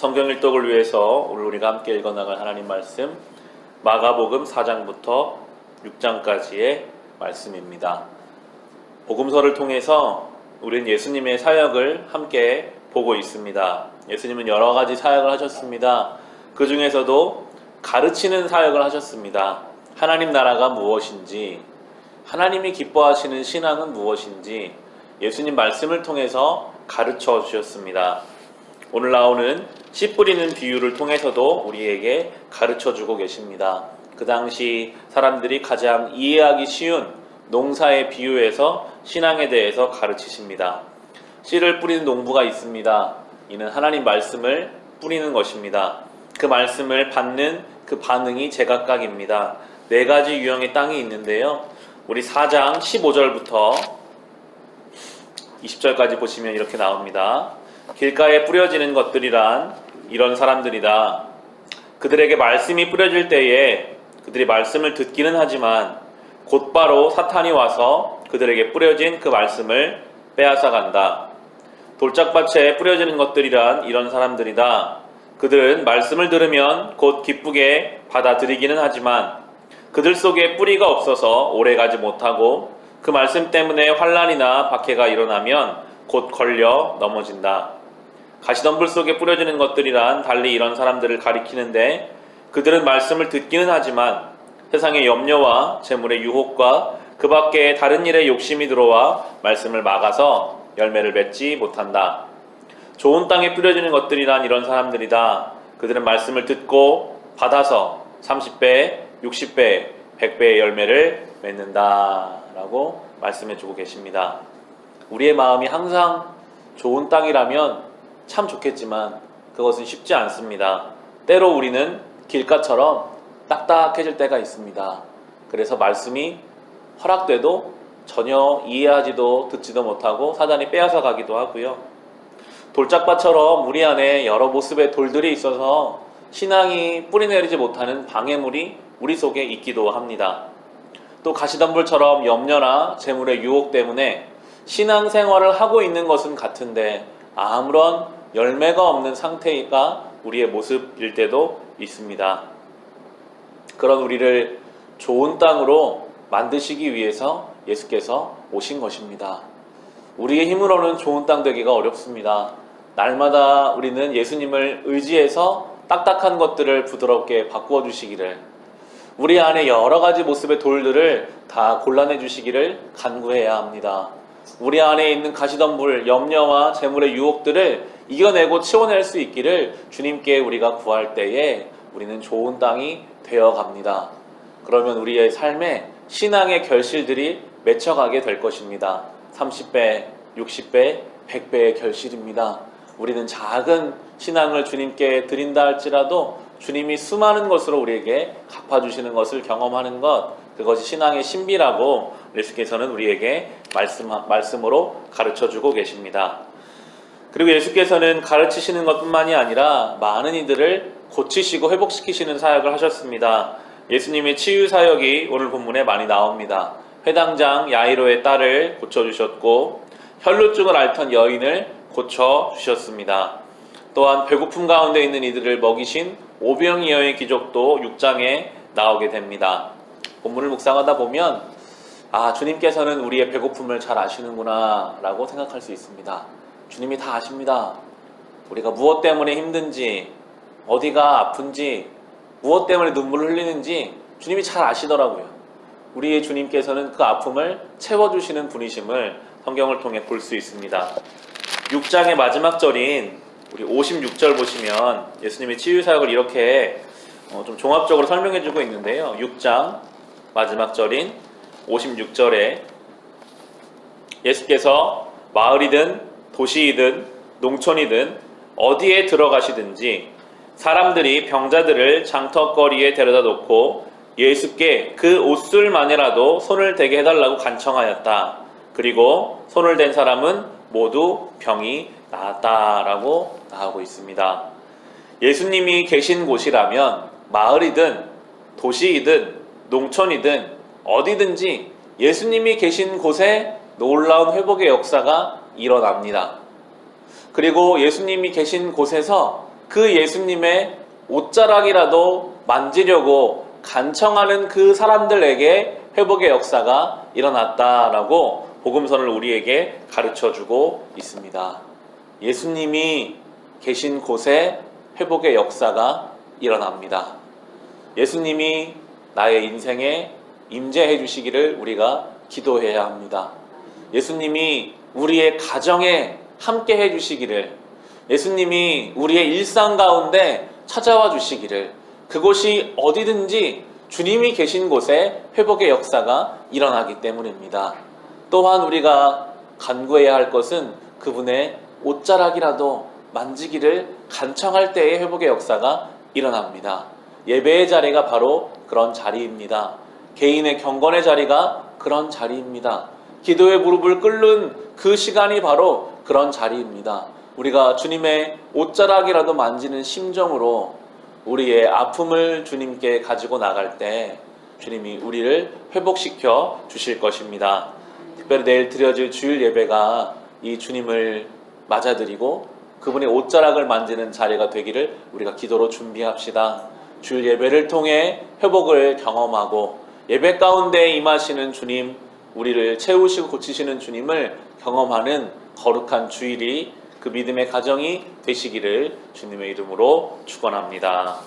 성경 일독을 위해서 오늘 우리가 함께 읽어나갈 하나님 말씀 마가복음 4장부터 6장까지의 말씀입니다. 복음서를 통해서 우리는 예수님의 사역을 함께 보고 있습니다. 예수님은 여러 가지 사역을 하셨습니다. 그 중에서도 가르치는 사역을 하셨습니다. 하나님 나라가 무엇인지, 하나님이 기뻐하시는 신앙은 무엇인지 예수님 말씀을 통해서 가르쳐 주셨습니다. 오늘 나오는 씨 뿌리는 비유를 통해서도 우리에게 가르쳐 주고 계십니다. 그 당시 사람들이 가장 이해하기 쉬운 농사의 비유에서 신앙에 대해서 가르치십니다. 씨를 뿌리는 농부가 있습니다. 이는 하나님 말씀을 뿌리는 것입니다. 그 말씀을 받는 그 반응이 제각각입니다. 4가지 유형의 땅이 있는데요. 우리 4장 15절부터 20절까지 보시면 이렇게 나옵니다. 길가에 뿌려지는 것들이란 이런 사람들이다. 그들에게 말씀이 뿌려질 때에 그들이 말씀을 듣기는 하지만 곧바로 사탄이 와서 그들에게 뿌려진 그 말씀을 빼앗아 간다. 돌짝밭에 뿌려지는 것들이란 이런 사람들이다. 그들은 말씀을 들으면 곧 기쁘게 받아들이기는 하지만 그들 속에 뿌리가 없어서 오래가지 못하고 그 말씀 때문에 환난이나 박해가 일어나면 곧 걸려 넘어진다. 가시덤불 속에 뿌려지는 것들이란 달리 이런 사람들을 가리키는데 그들은 말씀을 듣기는 하지만 세상의 염려와 재물의 유혹과 그 밖에 다른 일에 욕심이 들어와 말씀을 막아서 열매를 맺지 못한다. 좋은 땅에 뿌려지는 것들이란 이런 사람들이다. 그들은 말씀을 듣고 받아서 30배, 60배, 100배의 열매를 맺는다 라고 말씀해 주고 계십니다. 우리의 마음이 항상 좋은 땅이라면 참 좋겠지만 그것은 쉽지 않습니다. 때로 우리는 길가처럼 딱딱해질 때가 있습니다. 그래서 말씀이 허락돼도 전혀 이해하지도 듣지도 못하고 사단이 빼앗아 가기도 하고요. 돌짝밭처럼 우리 안에 여러 모습의 돌들이 있어서 신앙이 뿌리내리지 못하는 방해물이 우리 속에 있기도 합니다. 또 가시덤불처럼 염려나 재물의 유혹 때문에 신앙생활을 하고 있는 것은 같은데 아무런 열매가 없는 상태가 우리의 모습일 때도 있습니다. 그런 우리를 좋은 땅으로 만드시기 위해서 예수께서 오신 것입니다. 우리의 힘으로는 좋은 땅 되기가 어렵습니다. 날마다 우리는 예수님을 의지해서 딱딱한 것들을 부드럽게 바꾸어 주시기를, 우리 안에 여러 가지 모습의 돌들을 다 골라내 주시기를 간구해야 합니다. 우리 안에 있는 가시덤불, 염려와 재물의 유혹들을 이겨내고 치워낼 수 있기를 주님께 우리가 구할 때에 우리는 좋은 땅이 되어 갑니다. 그러면 우리의 삶에 신앙의 결실들이 맺혀가게 될 것입니다. 30배, 60배, 100배의 결실입니다. 우리는 작은 신앙을 주님께 드린다 할지라도 주님이 수많은 것으로 우리에게 갚아주시는 것을 경험하는 것, 그것이 신앙의 신비라고 예수께서는 우리에게 말씀으로 가르쳐주고 계십니다. 그리고 예수께서는 가르치시는 것뿐만이 아니라 많은 이들을 고치시고 회복시키시는 사역을 하셨습니다. 예수님의 치유 사역이 오늘 본문에 많이 나옵니다. 회당장 야이로의 딸을 고쳐주셨고 혈루증을 앓던 여인을 고쳐주셨습니다. 또한 배고픔 가운데 있는 이들을 먹이신 오병이어의 기적도 6장에 나오게 됩니다. 본문을 묵상하다 보면 주님께서는 우리의 배고픔을 잘 아시는구나 라고 생각할 수 있습니다. 주님이 다 아십니다. 우리가 무엇 때문에 힘든지, 어디가 아픈지, 무엇 때문에 눈물을 흘리는지 주님이 잘 아시더라고요. 우리의 주님께서는 그 아픔을 채워주시는 분이심을 성경을 통해 볼 수 있습니다. 6장의 마지막 절인 우리 56절 보시면 예수님의 치유 사역을 이렇게 좀 종합적으로 설명해주고 있는데요. 6장 마지막 절인 56절에 예수께서 마을이든 도시이든 농촌이든 어디에 들어가시든지 사람들이 병자들을 장터거리에 데려다 놓고 예수께 그 옷술만이라도 손을 대게 해달라고 간청하였다. 그리고 손을 댄 사람은 모두 병이 나았다라고 나오고 있습니다. 예수님이 계신 곳이라면 마을이든 도시이든 농촌이든 어디든지 예수님이 계신 곳에 놀라운 회복의 역사가 일어납니다. 그리고 예수님이 계신 곳에서 그 예수님의 옷자락이라도 만지려고 간청하는 그 사람들에게 회복의 역사가 일어났다라고 복음서를 우리에게 가르쳐주고 있습니다. 예수님이 계신 곳에 회복의 역사가 일어납니다. 예수님이 나의 인생에 임재해 주시기를 우리가 기도해야 합니다. 예수님이 우리의 가정에 함께 해 주시기를, 예수님이 우리의 일상 가운데 찾아와 주시기를, 그곳이 어디든지 주님이 계신 곳에 회복의 역사가 일어나기 때문입니다. 또한 우리가 간구해야 할 것은 그분의 옷자락이라도 만지기를 간청할 때의 회복의 역사가 일어납니다. 예배의 자리가 바로 그런 자리입니다. 개인의 경건의 자리가 그런 자리입니다. 기도의 무릎을 꿇는 그 시간이 바로 그런 자리입니다. 우리가 주님의 옷자락이라도 만지는 심정으로 우리의 아픔을 주님께 가지고 나갈 때 주님이 우리를 회복시켜 주실 것입니다. 특별히 내일 드려질 주일 예배가 이 주님을 맞아드리고 그분의 옷자락을 만지는 자리가 되기를 우리가 기도로 준비합시다. 주일 예배를 통해 회복을 경험하고 예배 가운데 임하시는 주님, 우리를 채우시고 고치시는 주님을 경험하는 거룩한 주일이, 그 믿음의 가정이 되시기를 주님의 이름으로 축원합니다.